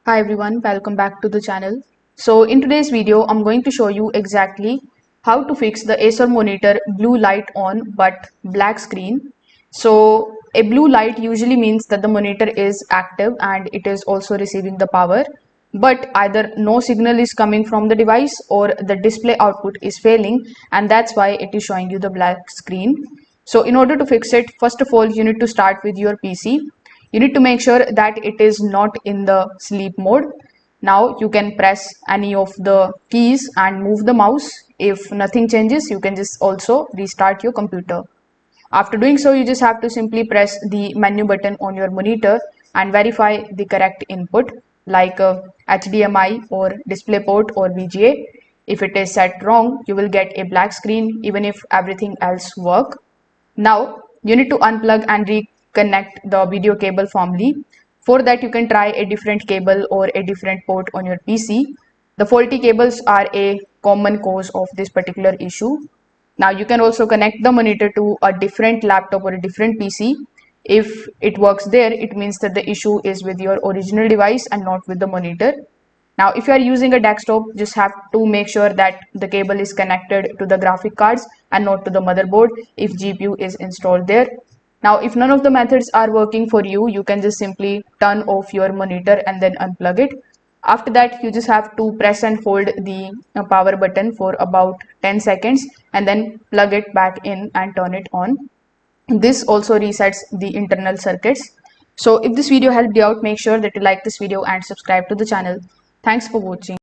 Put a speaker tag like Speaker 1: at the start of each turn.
Speaker 1: Hi everyone, welcome back to the channel. So in today's video, I'm going to show you exactly how to fix the Acer monitor blue light on but black screen. So a blue light usually means that the monitor is active and it is also receiving the power, but either no signal is coming from the device or the display output is failing, and that's why it is showing you the black screen. So in order to fix it, first of all, you need to start with your PC. You need to make sure that it is not in the sleep mode. Now you can press any of the keys and move the mouse. If nothing changes, you can just also restart your computer. After doing so, you just have to simply press the menu button on your monitor and verify the correct input like HDMI or DisplayPort or VGA. If it is set wrong, you will get a black screen even if everything else works. Now you need to unplug and reconnect the video cable firmly. For that, you can try a different cable or a different port on your PC. The faulty cables are a common cause of this particular issue. Now you can also connect the monitor to a different laptop or a different PC. If it works there, it means that the issue is with your original device and not with the monitor. Now, if you are using a desktop, just have to make sure that the cable is connected to the graphic cards and not to the motherboard if GPU is installed there. Now, if none of the methods are working for you, you can just simply turn off your monitor and then unplug it. After that, you just have to press and hold the power button for about 10 seconds and then plug it back in and turn it on. This also resets the internal circuits. So if this video helped you out, make sure that you like this video and subscribe to the channel. Thanks for watching.